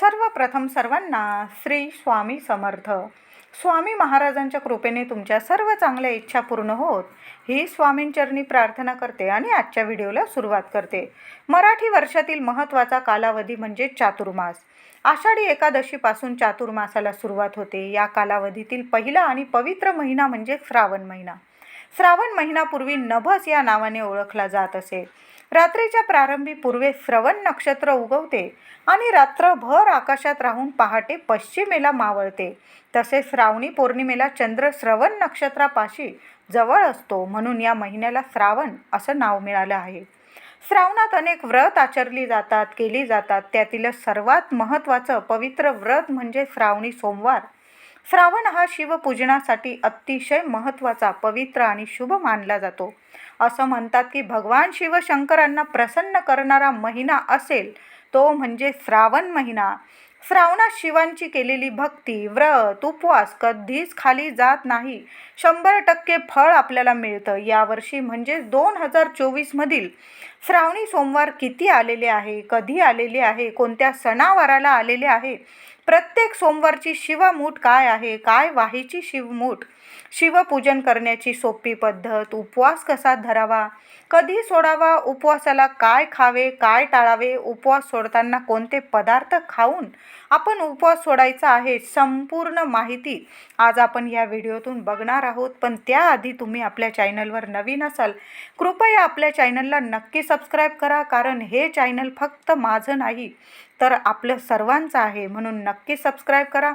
सर्वप्रथम सर्वांना श्री स्वामी समर्थ. स्वामी महाराजांच्या कृपेने तुमच्या सर्व चांगल्या इच्छा पूर्ण होत ही स्वामींचरणी प्रार्थना करते आणि आजच्या व्हिडिओला सुरुवात करते. मराठी वर्षातील महत्त्वाचा कालावधी म्हणजे चातुर्मास. आषाढी एकादशीपासून चातुर्मासाला सुरुवात होते. या कालावधीतील पहिला आणि पवित्र महिना म्हणजे श्रावण महिना. श्रावण महिना पूर्वी नभस या नावाने ओळखला जात असे. रात्रीच्या प्रारंभी पूर्वे श्रवण नक्षत्र उगवते आणि रात्रभर आकाशात राहून पहाटे पश्चिमेला मावळते. तसेच श्रावणी पौर्णिमेला चंद्र श्रवण नक्षत्रापाशी जवळ असतो, म्हणून या महिन्याला श्रावण असं नाव मिळालं आहे. श्रावणात अनेक व्रत केली जातात. त्यातीलच सर्वात महत्त्वाचं पवित्र व्रत म्हणजे श्रावणी सोमवार. श्रावण हा शिवपूजनासाठी अतिशय महत्त्वाचा, पवित्र आणि शुभ मानला जातो. असं म्हणतात की भगवान शिवशंकरांना प्रसन्न करणारा महिना असेल तो म्हणजे श्रावण महिना. श्रावणात शिवांची केलेली भक्ती, व्रत, उपवास कधीच खाली जात नाही. 100% फळ आपल्याला मिळतं. यावर्षी म्हणजे 2024 मधील श्रावणी सोमवार किती आलेले आहे, कधी आलेले आहे, कोणत्या सणावाराला आलेले आहे, प्रत्येक सोमवारची शिवमूठ काय आहे, काय वाहीची शिवमूठ, शिवपूजन करण्याची सोपी पद्धत, उपवास कसा धरावा, कधी सोडावा, उपवासाला काय खावे, काय टाळावे, उपवास सोडताना कोणते पदार्थ खाऊन आपण उपवास सोडायचा आहे, संपूर्ण माहिती आज आपण या व्हिडिओतून बघणार आहोत. पण त्याआधी तुम्ही आपल्या चॅनलवर नवीन असाल, कृपया आपल्या चॅनलला नक्की सबस्क्राईब करा, कारण हे चॅनल फक्त माझं नाही तर आपलं सर्वांचं आहे. म्हणून नक्की सबस्क्राईब करा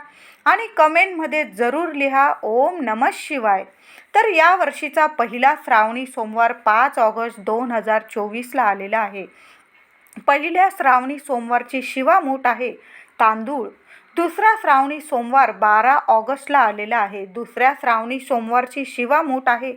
आणि कमेंटमध्ये जरूर लिहा ओम नमः शिवाय. तर या वर्षीचा पहिला श्रावणी सोमवार 5 ऑगस्ट 2024ला आलेला आहे. पहिल्या श्रावणी सोमवारची शिवामूठ आहे तांदूळ. दुसरा श्रावणी सोमवार 12 ऑगस्टला आलेला आहे. दुसऱ्या श्रावणी सोमवारची शिवामूठ आहे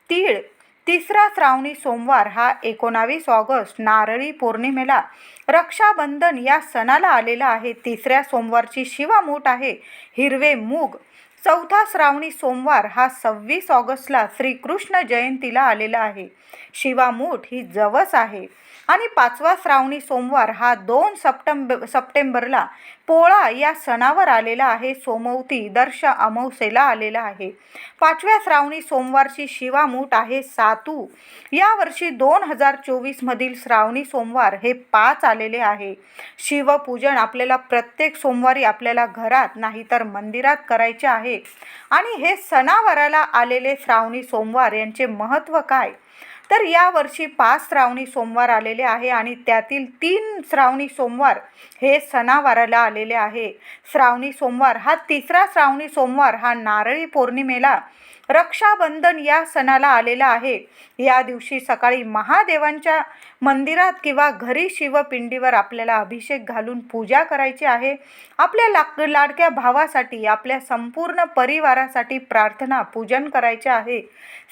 तीळ. तिसरा श्रावणी सोमवार हा 19 ऑगस्ट नारळी पौर्णिमेला रक्षाबंधन या सणाला आलेला आहे. तिसऱ्या सोमवारची शिवामूठ आहे हिरवे मूग. चौथा श्रावणी सोमवार हा 26 ऑगस्टला श्रीकृष्ण जयंतीला आलेला आहे. शिवामूठ ही जवस आहे. आणि पाचवा श्रावणी सोमवार हा 2 सप्टेंबरला पोळा या सणावर आलेला आहे. सोमवती दर्श अमावस्येला आलेला आहे. पाचव्या श्रावणी सोमवारची शिवामूठ आहे सातू. यावर्षी 2024 मधील श्रावणी सोमवार हे 5 आलेले आहे. शिवपूजन आपल्याला प्रत्येक सोमवारी आपल्याला घरात नाही तर मंदिरात करायचे आहे. आणि हे सणावाराला आलेले श्रावणी सोमवार यांचे महत्त्व काय, तर यावर्षी 5 श्रावणी सोमवार आलेले आहे आणि त्यातील 3 श्रावणी सोमवार हे सणावाराला आलेले आहे. श्रावणी सोमवार हा तिसरा श्रावणी सोमवार हा नारळी पौर्णिमेला रक्षाबंधन या सणाला आलेला आहे. या दिवशी सकाळी महादेवांच्या मंदिरात किंवा घरी शिवपिंडीवर आपल्याला अभिषेक घालून पूजा करायची आहे. आपल्या लाडक्या भावासाठी, आपल्या संपूर्ण परिवारासाठी प्रार्थना पूजन करायचे आहे.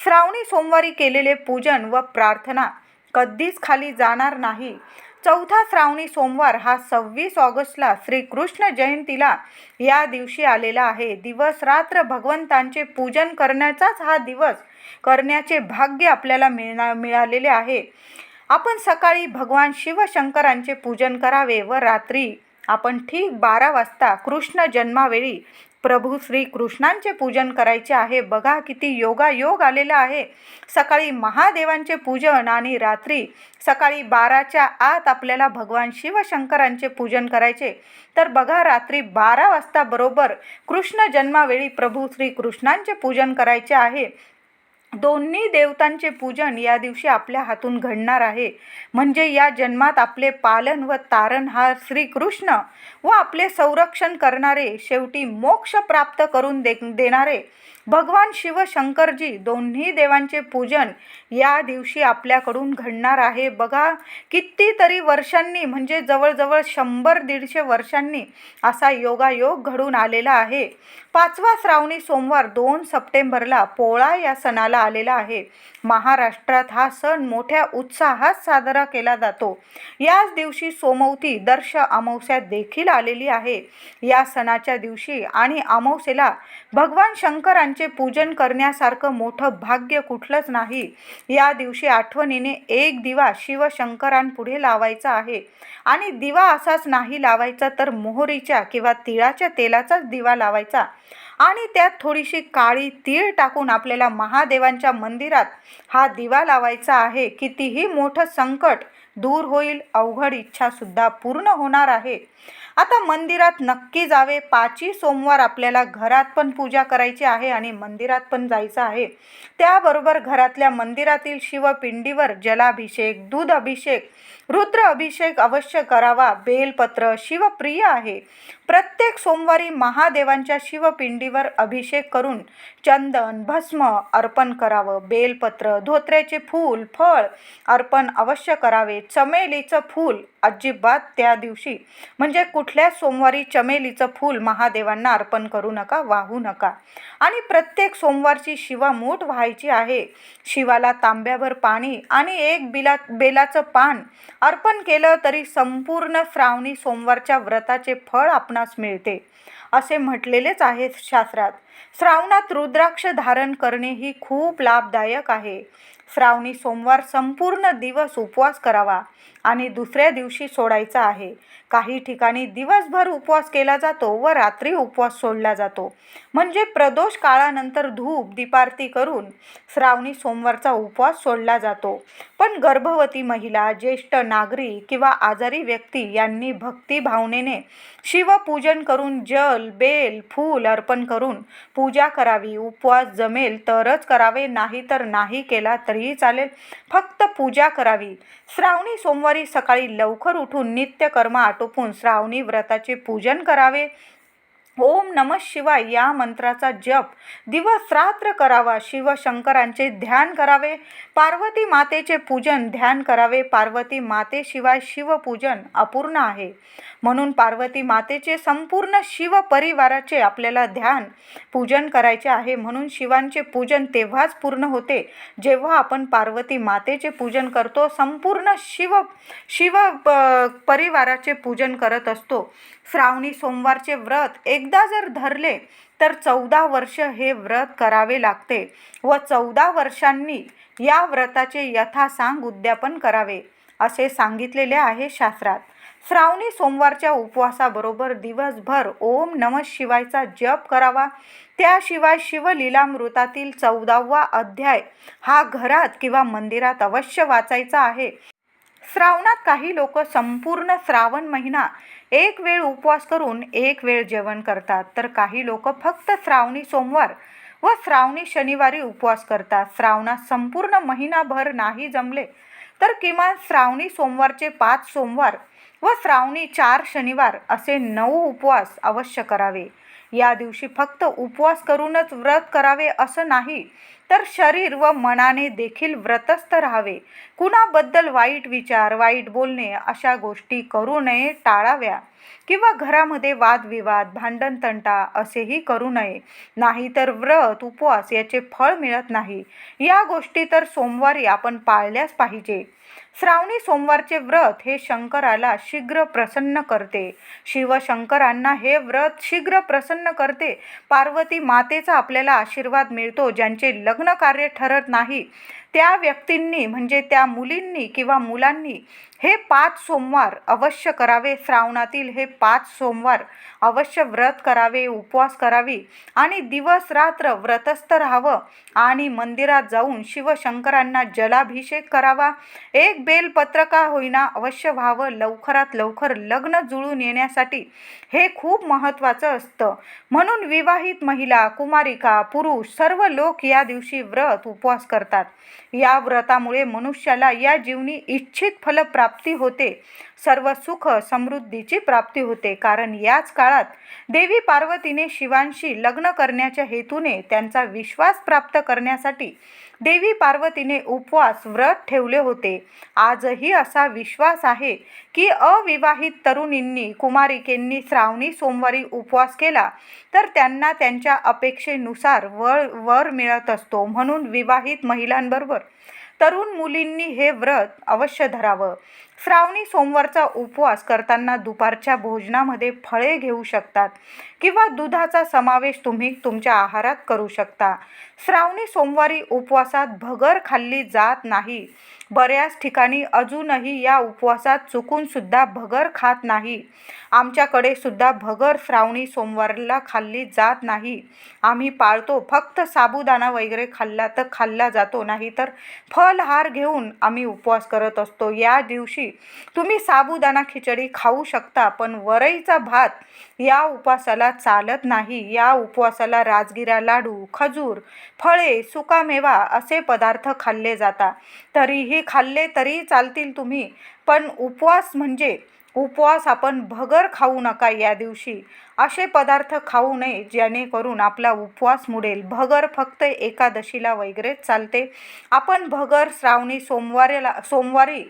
श्रावणी सोमवारी केलेले पूजन व प्रार्थना कधीच खाली जाणार नाही. चौथा श्रावणी सोमवार हा 26 ऑगस्टला श्रीकृष्ण जयंतीला या दिवशी आलेला आहे. दिवस रात्र भगवंतांचे पूजन करण्याचाच हा दिवस करण्याचे भाग्य आपल्याला मिळालेले आहे. आपण सकाळी भगवान शिवशंकरांचे पूजन करावे व रात्री आपण ठीक 12 वाजता कृष्ण जन्मावेळी प्रभू श्रीकृष्णांचे पूजन करायचे आहे. बघा किती योगायोग आलेला आहे. सकाळी महादेवांचे पूजन आणि रात्री सकाळी 12च्या आत आपल्याला भगवान शिवशंकरांचे पूजन करायचे. तर बघा रात्री 12 वाजता बरोबर कृष्ण जन्मावेळी प्रभू श्रीकृष्णांचे पूजन करायचे आहे. दोन्ही देवतांचे पूजन या दिवशी आपल्या हातून घडणार आहे. म्हणजे या जन्मात आपले पालन व तारण हा श्रीकृष्ण व आपले संरक्षण करणारे, शेवटी मोक्ष प्राप्त करून देणारे भगवान शिवशंकरजी, दोन्ही देवांचे पूजन या दिवशी आपल्याकडून घडणार आहे. बघा कितीतरी वर्षांनी, म्हणजे जवळजवळ 100-150 वर्षांनी असा योगायोग घडून आलेला आहे. पाचवा श्रावणी सोमवार 2 सप्टेंबरला पोळा या सणाला आलेला आहे. महाराष्ट्रात हा सण मोठ्या उत्साहात साजरा केला जातो. याच दिवशी सोमवती दर्श अमावस्या देखील आलेली आहे. या सणाच्या दिवशी आणि अमावस्येला भगवान शंकरांचे पूजन करण्यासारखं मोठं भाग्य कुठलंच नाही. या दिवशी आठवणीने एक दिवा शिवशंकरांपुढे लावायचा आहे आणि दिवा असाच नाही लावायचा, तर मोहरीच्या किंवा तिळाच्या तेलाचाच दिवा लावायचा आणि त्यात थोडीशी काळी तीळ टाकून आपल्याला महादेवांच्या मंदिरात हा दिवा लावायचा आहे. कितीही मोठं संकट दूर होईल, अवघड इच्छासुद्धा पूर्ण होणार आहे. आता मंदिरात नक्की जावे. 5ही सोमवार आपल्याला घरात पण पूजा करायची आहे आणि मंदिरात पण जायचं आहे. त्याबरोबर घरातल्या मंदिरातील शिवपिंडीवर जलाभिषेक, दूध अभिषेक, रुद्र अभिषेक अवश्य करावा. बेलपत्र शिवप्रिय आहे. प्रत्येक सोमवारी महादेवांच्या शिवपिंडीवर अभिषेक करून चंदन भस्म अर्पण करावं. बेलपत्र, धोत्र्याचे फूल, फळ अर्पण अवश्य करावे. चमेलीचं फूल अजिबात त्या दिवशी म्हणजे कुठल्या सोमवारी चमेलीचं फूल महादेवांना अर्पण करू नका, वाहू नका. आणि प्रत्येक सोमवारची शिवामूठ व्हायची आहे. शिवाला तांब्याभर पाणी आणि एक बेलाचं पान अर्पण केलं तरी संपूर्ण श्रावणी सोमवारच्या व्रताचे फळ आपणास मिळते असे म्हटलेलेच आहे शास्त्रात. श्रावणात रुद्राक्ष धारण करणे ही खूप लाभदायक आहे. श्रावणी सोमवार संपूर्ण दिवस उपवास करावा आणि दुसऱ्या दिवशी सोडायचा आहे. काही ठिकाणी दिवसभर उपवास केला जातो व रात्री उपवास सोडला जातो. म्हणजे प्रदोष काळानंतर धूप दीपारती करून श्रावणी सोमवारचा उपवास सोडला जातो. पण गर्भवती महिला, ज्येष्ठ नागरिक किंवा आजारी व्यक्ती यांनी भक्ती भावनेने शिवपूजन करून जल, बेल, फूल अर्पण करून पूजा करावी. उपवास जमेल तरच करावे, नाही तर नाही केला तरीही चालेल, फक्त पूजा करावी. श्रावणी सोमवारी सकाळी लवकर उठून नित्यकर्म आटोपून श्रावणी व्रताचे पूजन करावे. ओम नमः शिवाय या मंत्राचा जप दिवस रात्र करावा. शिवशंकरांचे ध्यान करावे. पार्वती मातेचे पूजन ध्यान करावे. पार्वती मातेशिवाय शिवपूजन अपूर्ण आहे. म्हणून पार्वती मातेचे संपूर्ण शिव परिवाराचे आपल्याला ध्यान पूजन करायचे आहे. म्हणून शिवांचे पूजन तेव्हाच पूर्ण होते जेव्हा आपण पार्वती मातेचे पूजन करतो, संपूर्ण शिव परिवाराचे पूजन करत असतो. श्रावणी सोमवारचे व्रत एकदा जर धरले तर 14 वर्ष हे व्रत करावे लागते व 14 वर्षांनी या व्रताचे यथासांग उद्यापन करावे असे सांगितलेले आहे शास्त्रात. श्रावणी सोमवारच्या उपवासाबरोबर दिवसभर ओम नमः शिवायचा जप करावा. त्याशिवाय शिवलीलामृतातील 14वा अध्याय हा घरात किंवा मंदिरात अवश्य वाचायचा आहे. श्रावणात काही लोक संपूर्ण श्रावण महिना एक वेळ उपवास करून एक वेळ जेवण करतात, तर काही लोक फक्त श्रावणी सोमवार व श्रावणी शनिवारी उपवास करतात. श्रावणात संपूर्ण महिनाभर नाही जमले तर किमान श्रावणी सोमवारचे 5 सोमवार व श्रावणी 4 शनिवार असे 9 उपवास अवश्य करावे. या दिवशी फक्त उपवास करूनच व्रत करावे असं नाही, तर शरीर व मनाने देखील व्रतस्थ राहावे. कुणाबद्दल वाईट विचार, वाईट बोलणे अशा गोष्टी करू नये, टाळाव्या. किंवा घरामध्ये वादविवाद, भांडण तंटा असेही करू नये, नाहीतर व्रत उपवास याचे फळ मिळत नाही. या गोष्टी तर सोमवारी आपण पाळल्याच पाहिजे. श्रावणी सोमवारचे व्रत हे शंकराला शीघ्र प्रसन्न करते. शिवशंकरांना हे व्रत शीघ्र प्रसन्न करते. पार्वती मातेचा आपल्याला आशीर्वाद मिळतो. ज्यांचे लग्न कार्य ठरत नाही त्या व्यक्तींनी म्हणजे त्या मुलींनी किंवा मुलांनी हे 5 सोमवार अवश्य करावे. श्रावणातील हे 5 सोमवार अवश्य व्रत करावे, उपवास करावी आणि दिवस रात्र व्रतस्थ राहावं आणि मंदिरात जाऊन शिवशंकरांना जलाभिषेक करावा. एक बेलपत्र का होईना अवश्य व्हावं. लवकरात लवकर लग्न जुळून येण्यासाठी हे खूप महत्त्वाचं असतं. म्हणून विवाहित महिला, कुमारिका, पुरुष सर्व लोक या दिवशी व्रत उपवास करतात. या व्रतामुळे मनुष्याला या जीवनी इच्छित फल प्राप्त प्राप्ती होते, सर्व सुख समृद्धीची प्राप्ती होते. कारण याच काळात देवी पार्वतीने शिवांशी लग्न करण्याच्या हेतूने त्यांचा विश्वास प्राप्त करण्यासाठी देवी पार्वतीने उपवास व्रत ठेवले होते. आजही असा विश्वास आहे की अविवाहित तरुणींनी कुमारिकेंनी श्रावणी सोमवारी उपवास केला तर त्यांना त्यांच्या अपेक्षेनुसार वर मिळत असतो. म्हणून विवाहित महिलांबरोबर तरुण मुलींनी हे व्रत अवश्य धरावं. श्रावणी सोमवारचा उपवास करताना दुपारच्या भोजनामध्ये फळे घेऊ शकतात किंवा दुधाचा समावेश तुम्ही तुमच्या आहारात करू शकता. श्रावणी सोमवारी उपवासात भगर खाल्ली जात नाही. बऱ्याच ठिकाणी अजूनही या उपवासात चुकून सुद्धा भगर खात नाही. आमच्याकडे सुद्धा भगर श्रावणी सोमवारला खाल्ली जात नाही. आम्ही पाळतो. फक्त साबुदाणा वगैरे खाल्ला तर खाल्ला जातो, नाही तर फलहार घेऊन आम्ही उपवास करत असतो. या दिवशी तुम्ही साबुदाणा खिचडी खाऊ शकता, पण वरईचा भात या उपवासाला चालत नाही. या उपवासाला राजगिरा लाडू, खजूर, फळे, सुकामेवा असे पदार्थ खाल्ले जातात. तरीही खाल्ले तरी चालतील तुम्ही, पण उपवास आपण भगर खाऊ नका. या दिवशी असे पदार्थ खाऊ नये जेणेकरून आपला उपवास मुडेल. भगर फक्त एकादशीला वगैरे चालते. आपण भगर श्रावणी सोमवारी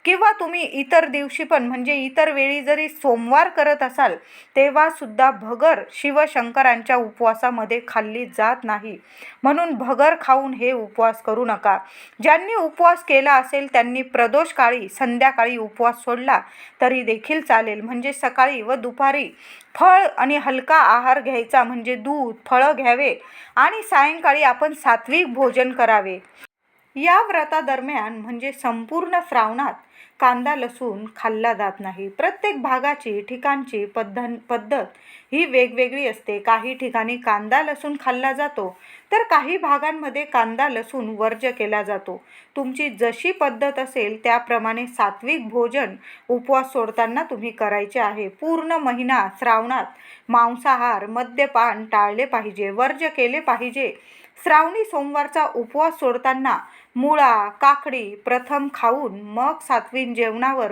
किंवा तुम्ही इतर दिवशी पण इतर वेळी जरी सोमवार करत असाल तेव्हा सुद्धा भगर शिवशंकरांच्या उपवासामध्ये खाल्ली जात नाही. म्हणून भगर खाऊन हे उपवास करू नका. ज्यांनी उपवास केला असेल त्यांनी प्रदोष काळी संध्याकाळी उपवास सोडला तरी देखील चालेल. सकाळी व दुपारी फळ आणि हलका आहार घ्यायचा, दूध, फळं घ्यावे आणि सायंकाळी आपण सात्विक भोजन करावे. या व्रतादरम्यान संपूर्ण श्रावणात कांदा लसूण खाल्ला जात नाही. प्रत्येक भागाची ठिकाणची पद्धत ही वेगवेगळी असते. काही ठिकाणी कांदा लसूण खाल्ला जातो तर काही भागांमध्ये कांदा लसूण वर्ज्य केला जातो. तुमची जशी पद्धत असेल त्याप्रमाणे सात्विक भोजन उपवास सोडताना तुम्ही करायचे आहे. पूर्ण महिना श्रावणात मांसाहार, मद्यपान टाळले पाहिजे, वर्ज्य केले पाहिजे. श्रावणी सोमवारचा उपवास सोडताना मुळा, काकडी प्रथम खाऊन मग सात्विक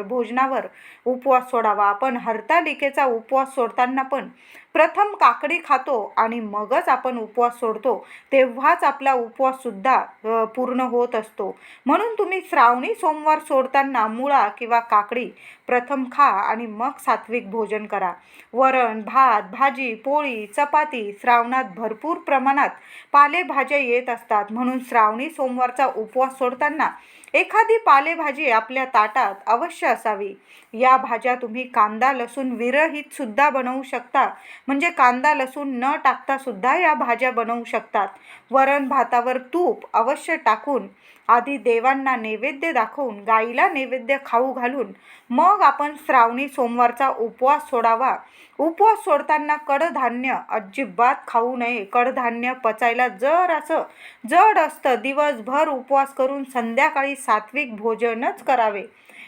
भोजनावर उपवास सोडावा. आपण हरतालिकेचा उपवास सोडताना पण प्रथम काकडी खातो आणि मगच आपण उपवास सोडतो, तेव्हाच आपला उपवास सुद्धा पूर्ण होत असतो. म्हणून तुम्ही श्रावणी सोमवार सोडताना मुळा किंवा काकडी प्रथम खा आणि मग सात्विक भोजन करा. वरण, भात, भाजी, पोळी, चपाती. श्रावणात भरपूर प्रमाणात पालेभाज्या येत असतात. म्हणून श्रावणी सोमवारचा उपवास सोडताना एखादी पालेभाजी आपल्या ताटात अवश्य असावी. या भाज्या तुम्ही कांदा लसूण विरहित सुद्धा बनवू शकता. कांदा लसूण न टाकता सुद्धा या भाज्या बनवू शकतात. वरण भातावर तूप अवश्य टाकून आधी देवांना नैवेद्य दाखवून गाईला नैवेद्य खाऊ घालून मग आपण श्रावणी सोमवारचा उपवास सोडावा. उपवास सोडताना कडधान्य अजिबात खाऊ नये. कडधान्य पचायला जड असतं. दिवसभर उपवास करून संध्याकाळी सात्विक भोजनच करावे.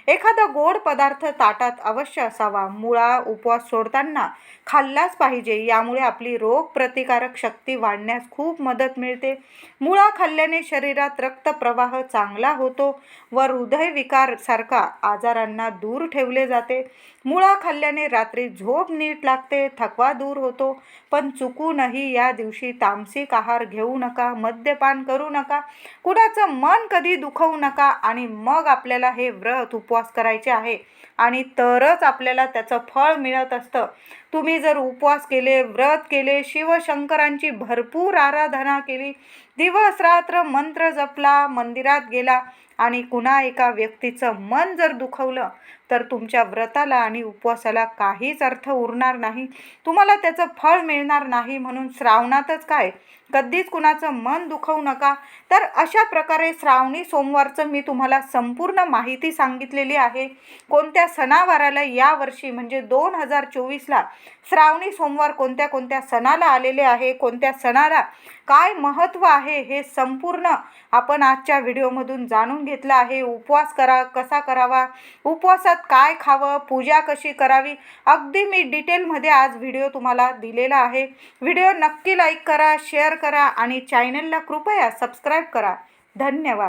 एखादा गोड पदार्थ ताटात अवश्य असावा. मुळा उपवास सोडताना खाल्लाच पाहिजे. यामुळे आपली रोगप्रतिकारक शक्ती वाढण्यास खूप मदत मिळते. मुळा खाल्ल्याने शरीरात रक्तप्रवाह चांगला होतो व हृदयविकार सारखा आजारांना दूर ठेवले जाते. मुळा खाल्ल्याने रात्री झोप नीट लागते, थकवा दूर होतो. पण चुकूनही या दिवशी तामसिक आहार घेऊ नका, मद्यपान करू नका, कुणाचं मन कधी दुखवू नका आणि मग आपल्याला हे व्रत उपवास करायचे आहे आणि तरच आपल्याला त्याचं फळ मिळत असतं. तुम्ही जर उपवास केले, व्रत केले, शिवशंकरांची भरपूर आराधना केली, दिवस रात्र मंत्र जपला, मंदिरात गेला आणि कुणा एका व्यक्तीचं मन जर दुखवलं तर तुमच्या व्रताला आणि उपवासाला काहीच अर्थ उरणार नाही. तुम्हाला त्याचं फळ मिळणार नाही. म्हणून श्रावणातच काय कधीच कुणाचं मन दुखवू नका. तर अशा प्रकारे श्रावणी सोमवारचं मी तुम्हाला संपूर्ण माहिती सांगितलेली आहे. कोणत्या सणावाराला यावर्षी 2024ला श्रावणी सोमवार कोणत्या सणाला आलेले आहे, कोणत्या सणाला काय महत्त्व आहे हे संपूर्ण आपण आजच्या व्हिडिओमधून जाणून घेतलं आहे. उपवास कसा करावा, उपवासात काय खावं, पूजा कशी करावी, अगदी मी डिटेलमध्ये आज व्हिडिओ तुम्हाला दिलेला आहे. व्हिडिओ नक्की लाईक करा, शेअर करा आणि चॅनलला कृपया सबस्क्राईब करा. धन्यवाद.